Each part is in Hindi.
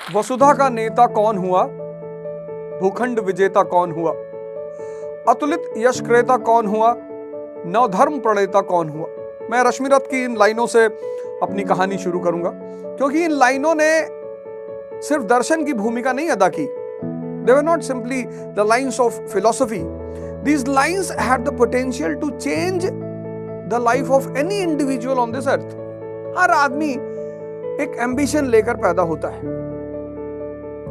वसुधा का नेता कौन हुआ, भूखंड विजेता कौन हुआ, अतुलित यश क्रेता कौन हुआ, नवधर्म प्रणेता कौन हुआ। मैं रश्मिरथ की इन लाइनों से अपनी कहानी शुरू करूंगा, क्योंकि इन लाइनों ने सिर्फ दर्शन की भूमिका नहीं अदा की। They were not simply the lines of philosophy. These lines had the potential to change the life of any individual on this earth. हर आदमी एक एम्बिशन लेकर पैदा होता है,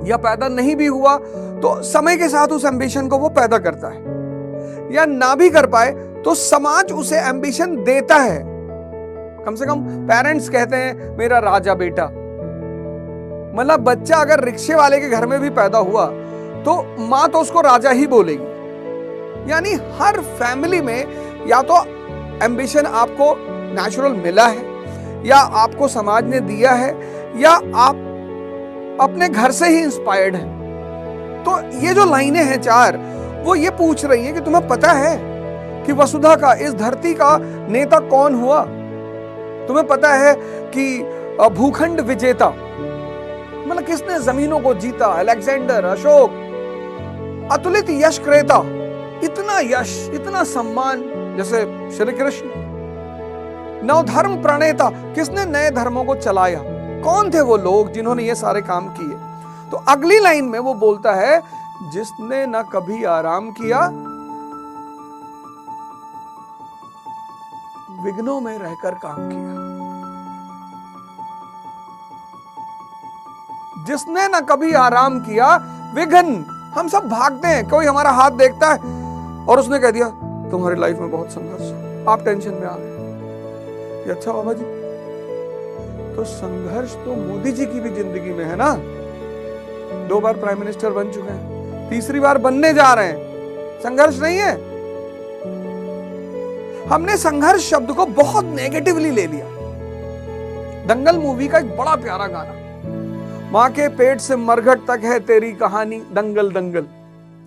या पैदा नहीं भी हुआ तो समय के साथ उस एम्बिशन को वो पैदा करता है, या ना भी कर पाए तो समाज उसे एम्बिशन देता है। कम से कम पेरेंट्स कहते हैं मेरा राजा बेटा। मतलब बच्चा अगर रिक्शे वाले के घर में भी पैदा हुआ तो मां तो उसको राजा ही बोलेगी। यानी हर फैमिली में या तो एम्बिशन आपको नेचुरल मिला है, या आपको समाज ने दिया है, या आप अपने घर से ही इंस्पायर्ड हैं। तो ये जो लाइनें हैं चार, वो ये पूछ रही हैं कि तुम्हें पता है कि वसुधा का, इस धरती का नेता कौन हुआ? तुम्हें पता है कि भूखंड विजेता मतलब किसने जमीनों को जीता? अलेक्जेंडर, अशोक। अतुलित यश क्रेता, इतना यश, इतना सम्मान जैसे श्री कृष्ण। नवधर्म प्रणेता, किसने नए धर्मों को चलाया? कौन थे वो लोग जिन्होंने ये सारे काम किए? तो अगली लाइन में वो बोलता है जिसने न कभी आराम किया, विघ्नों में रहकर काम किया। जिसने न कभी आराम किया, विघ्न। हम सब भागते हैं, कोई हमारा हाथ देखता है और उसने कह दिया तुम्हारी लाइफ में बहुत संघर्ष है, आप टेंशन में आ गए। अच्छा बाबा जी, तो संघर्ष तो मोदी जी की भी जिंदगी में है ना। 2 बार प्राइम मिनिस्टर बन चुके हैं, 3री बार बनने जा रहे हैं। संघर्ष नहीं है? हमने संघर्ष शब्द को बहुत नेगेटिवली ले लिया। दंगल मूवी का एक बड़ा प्यारा गाना, मां के पेट से मरघट तक है तेरी कहानी, दंगल दंगल।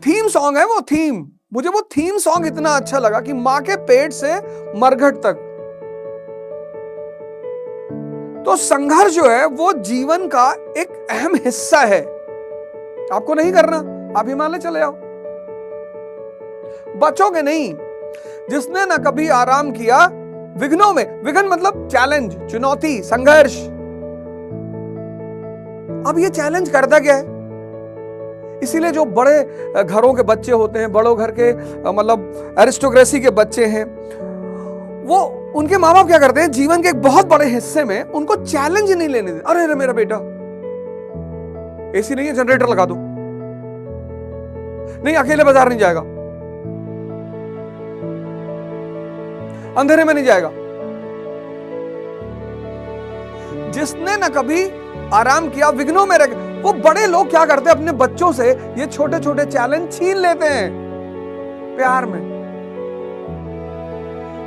थीम सॉन्ग है वो। थीम, मुझे वो थीम सॉन्ग इतना अच्छा लगा कि मां के पेट से मरघट तक। तो संघर्ष जो है वो जीवन का एक अहम हिस्सा है। आपको नहीं करना, आप हिमालय चले जाओ, बचोगे नहीं। जिसने न कभी आराम किया, विघ्नों में, विघ्न मतलब चैलेंज, चुनौती, संघर्ष। अब ये चैलेंज करता क्या है? इसीलिए जो बड़े घरों के बच्चे होते हैं, बड़ों घर के मतलब एरिस्टोक्रेसी के बच्चे हैं, वो उनके माँ बाप क्या करते हैं, जीवन के एक बहुत बड़े हिस्से में उनको चैलेंज नहीं लेने देते। अरे मेरा बेटा, एसी नहीं है, जनरेटर लगा दो। नहीं, अकेले बाजार नहीं जाएगा, अंधेरे में नहीं जाएगा। जिसने न कभी आराम किया, विघ्नों में रह। वो बड़े लोग क्या करते हैं, अपने बच्चों से ये छोटे छोटे चैलेंज छीन लेते हैं प्यार में।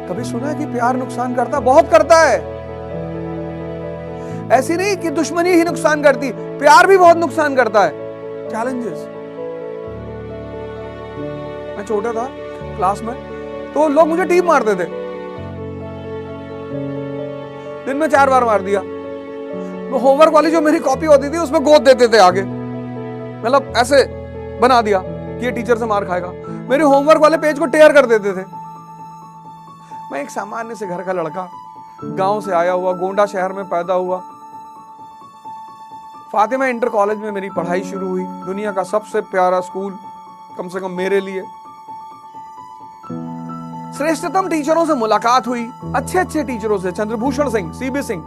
कभी सुना है कि प्यार नुकसान करता? बहुत करता है। ऐसी नहीं कि दुश्मनी ही नुकसान करती, प्यार भी बहुत नुकसान करता है। चैलेंजेस। मैं छोटा था क्लास में, तो लोग मुझे टीप मारते थे, दिन में 4 बार मार दिया। तो होमवर्क वाली जो मेरी कॉपी होती थी उसमें गोद देते थे आगे, मतलब ऐसे बना दिया कि ये टीचर से मार खाएगा। मेरे होमवर्क वाले पेज को टेयर कर देते थे। मैं एक सामान्य से घर का लड़का, गांव से आया हुआ, गोंडा शहर में पैदा हुआ। फातिमा इंटर कॉलेज में मेरी पढ़ाई शुरू हुई। दुनिया का सबसे प्यारा स्कूल, कम से कम मेरे लिए। श्रेष्ठतम टीचरों से मुलाकात हुई, अच्छे अच्छे टीचरों से, चंद्रभूषण सिंह, सीबी सिंह।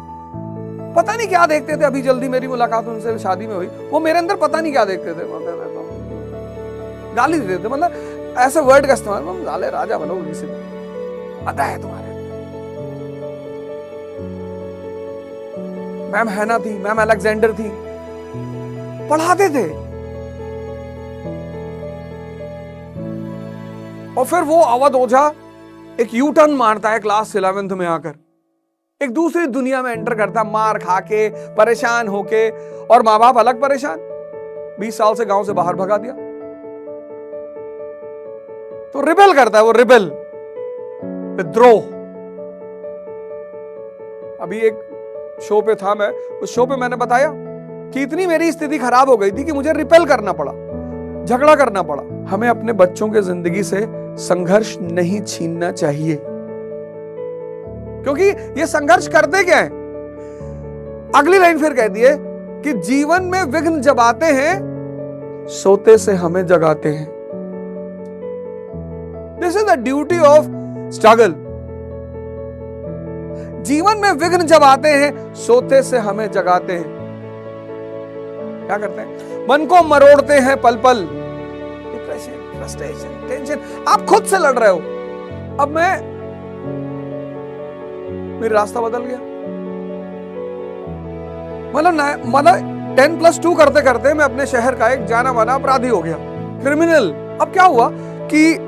पता नहीं क्या देखते थे, अभी जल्दी मेरी मुलाकात उनसे शादी में हुई। वो मेरे अंदर पता नहीं क्या देखते थे, गाली देते थे, मतलब ऐसे वर्ड का इस्तेमाल, गाले राजा बनोगे किसी दिन, पता है तुम्हारे। मैम हैना थी, मैम अलेक्जेंडर थी, पढ़ाते थे। और फिर वो अवध ओझा एक यू टर्न मारता है क्लास 11th में आकर, एक दूसरी दुनिया में एंटर करता, मार खा के, परेशान होके, और माँ बाप अलग परेशान, 20 साल से गांव से बाहर भगा दिया। तो रिबेल करता है वो, रिबेल, विद्रोह। अभी एक शो पे था मैं, उस शो पे मैंने बताया कि इतनी मेरी स्थिति खराब हो गई थी कि मुझे रिपेल करना पड़ा, झगड़ा करना पड़ा। हमें अपने बच्चों के जिंदगी से संघर्ष नहीं छीनना चाहिए, क्योंकि ये संघर्ष करते क्या है। अगली लाइन फिर कहती है कि जीवन में विघ्न जब आते हैं सोते से हमें जगाते हैं। This is the duty of struggle. जीवन में विघ्न जब आते हैं सोते से हमें जगाते हैं। क्या करते हैं? मन को मरोड़ते हैं पल पल। डिप्रेशन, फ्रस्ट्रेशन, टेंशन, आप खुद से लड़ रहे हो। अब मेरा रास्ता बदल गया। मतलब 10+2 करते करते मैं अपने शहर का एक जाना माना अपराधी हो गया, क्रिमिनल। अब क्या हुआ कि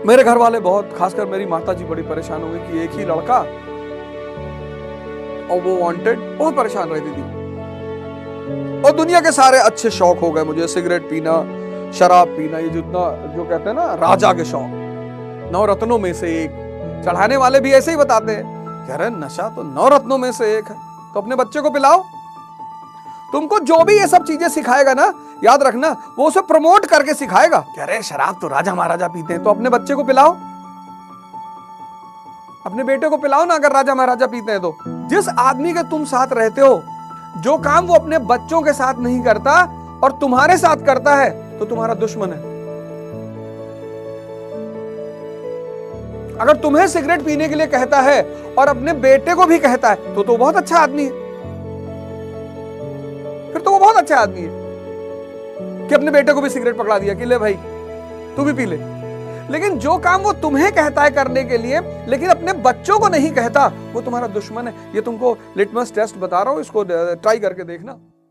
मेरे घर वाले बहुत, खासकर मेरी माता जी बड़ी परेशान हो गई कि एक ही लड़का और वो वांटेड, बहुत परेशान रहती थी। और दुनिया के सारे अच्छे शौक हो गए मुझे, सिगरेट पीना, शराब पीना, ये जितना जो कहते हैं ना राजा के शौक, 9 रत्नों में से एक। चढ़ाने वाले भी ऐसे ही बताते हैं कि अरे नशा तो 9 रत्नों में से एक है, तो अपने बच्चे को पिलाओ। तुमको जो भी ये सब चीजें सिखाएगा ना, याद रखना वो उसे प्रमोट करके सिखाएगा कि अरे शराब तो राजा महाराजा पीते हैं, तो अपने बच्चे को पिलाओ, अपने बेटे को पिलाओ ना अगर राजा महाराजा पीते हैं तो। जिस आदमी के तुम साथ रहते हो, जो काम वो अपने बच्चों के साथ नहीं करता और तुम्हारे साथ करता है, तो तुम्हारा दुश्मन है। अगर तुम्हें सिगरेट पीने के लिए कहता है और अपने बेटे को भी कहता है तो बहुत अच्छा आदमी है। फिर तो वो बहुत अच्छा आदमी है कि अपने बेटे को भी सिगरेट पकड़ा दिया कि ले भाई तू भी पी ले। लेकिन जो काम वो तुम्हें कहता है करने के लिए लेकिन अपने बच्चों को नहीं कहता, वो तुम्हारा दुश्मन है। ये तुमको लिटमस टेस्ट बता रहा हूं, इसको ट्राई करके देखना।